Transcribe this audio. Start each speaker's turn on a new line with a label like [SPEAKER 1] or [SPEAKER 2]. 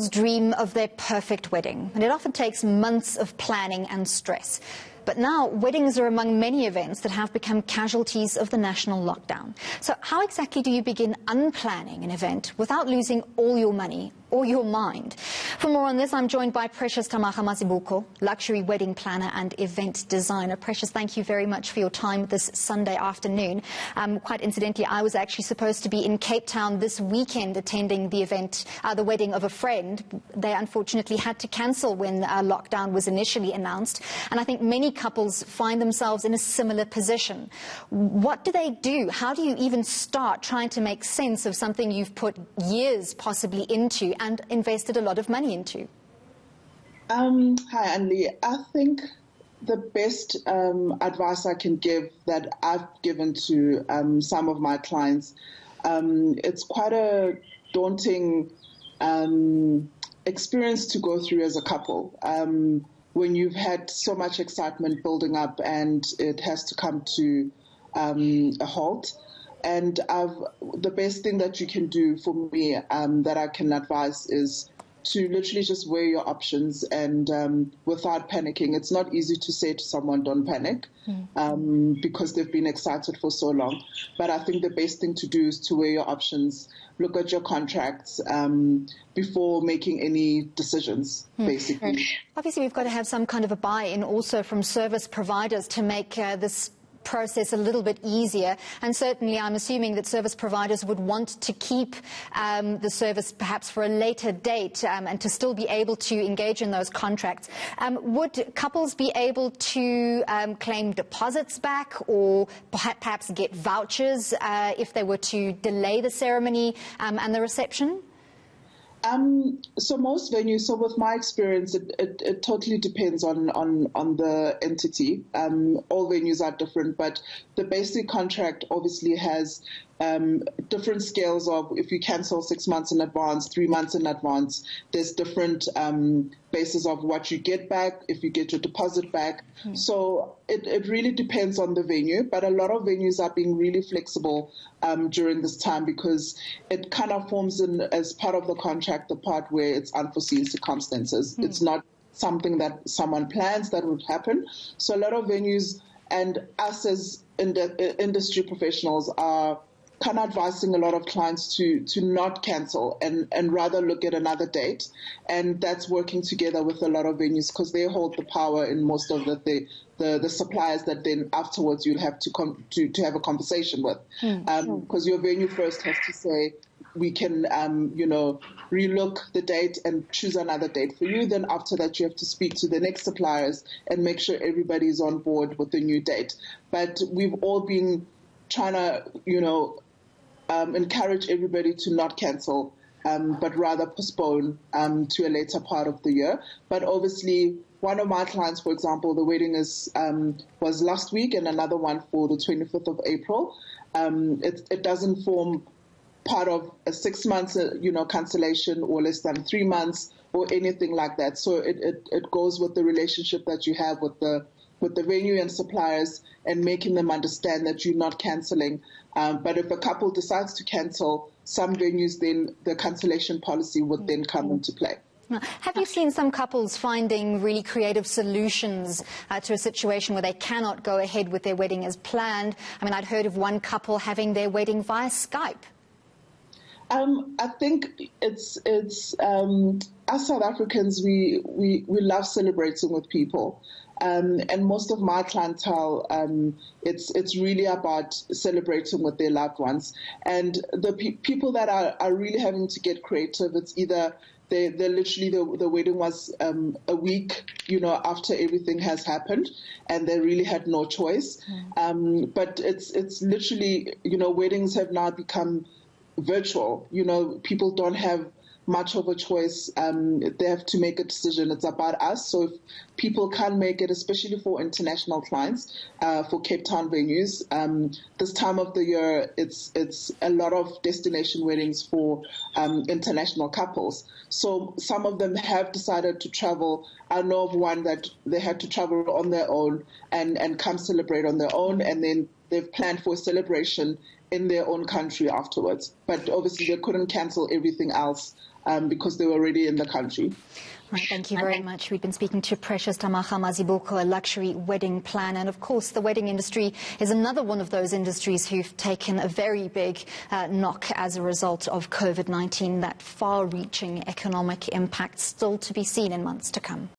[SPEAKER 1] Dream of their perfect wedding, and it often takes months of planning and stress. But now, weddings are among many events that have become casualties of the national lockdown. So how exactly do you begin unplanning an event without losing all your money or your mind? For more on this, I'm joined by Precious Tamaga Mazibuko, luxury wedding planner and event designer. Precious, thank you very much for your time this Sunday afternoon. Quite incidentally, I was actually supposed to be in Cape Town this weekend attending the event, the wedding of a friend. They unfortunately had to cancel when lockdown was initially announced. And I think many couples find themselves in a similar position. What do they do? How do you even start trying to make sense of something you've put years possibly into and invested a lot of money into?
[SPEAKER 2] Hi, Andy. I think the best advice I can give that I've given to some of my clients, it's quite a daunting experience to go through as a couple. When you've had so much excitement building up and it has to come to a halt. And the best thing that you can do for me that I can advise is to literally just weigh your options and without panicking. It's not easy to say to someone, don't panic, because they've been excited for so long. But I think the best thing to do is to weigh your options, look at your contracts before making any decisions, basically.
[SPEAKER 1] Obviously, we've got to have some kind of a buy-in also from service providers to make this process a little bit easier, and certainly I'm assuming that service providers would want to keep the service perhaps for a later date and to still be able to engage in those contracts. Would couples be able to claim deposits back or perhaps get vouchers if they were to delay the ceremony and the reception?
[SPEAKER 2] So most venues, so with my experience, it totally depends on the entity. All venues are different, but the basic contract obviously has different scales of if you cancel 6 months in advance, 3 months in advance, there's different bases of what you get back, if you get your deposit back. So it really depends on the venue, but a lot of venues are being really flexible during this time because it kind of forms in as part of the contract, the part where it's unforeseen circumstances. It's not something that someone plans that would happen. So a lot of venues and us as industry professionals are kind of advising a lot of clients to not cancel and rather look at another date. And that's working together with a lot of venues because they hold the power in most of the suppliers that then afterwards you'll have to have a conversation with. Because your venue first has to say, we can, relook the date and choose another date for you. Then after that, you have to speak to the next suppliers and make sure everybody is on board with the new date. But we've all been trying to, encourage everybody to not cancel, but rather postpone to a later part of the year. But obviously, one of my clients, for example, the wedding was last week and another one for the 25th of April. It doesn't form part of a 6 months, cancellation or less than 3 months or anything like that. So it goes with the relationship that you have with the venue and suppliers and making them understand that you're not cancelling. But if a couple decides to cancel, some venues, then the cancellation policy would then come into play.
[SPEAKER 1] Have you seen some couples finding really creative solutions to a situation where they cannot go ahead with their wedding as planned? I mean, I'd heard of one couple having their wedding via Skype.
[SPEAKER 2] I think it's us South Africans, we love celebrating with people. And most of my clientele, it's really about celebrating with their loved ones. And the people that are really having to get creative, it's either they're literally the wedding was a week, after everything has happened, and they really had no choice. But it's literally, weddings have now become virtual. People don't have much of a choice. They have to make a decision. It's about us. So if people can't make it, especially for international clients, for Cape Town venues, this time of the year, it's a lot of destination weddings for international couples. So some of them have decided to travel. I know of one that they had to travel on their own and come celebrate on their own, and then they've planned for a celebration in their own country afterwards. But obviously they couldn't cancel everything else because they were already in the country.
[SPEAKER 1] Right, thank you very much. We've been speaking to Precious Tamaga Mazibuko, a luxury wedding planner. And of course, the wedding industry is another one of those industries who've taken a very big knock as a result of COVID-19, that far-reaching economic impact still to be seen in months to come.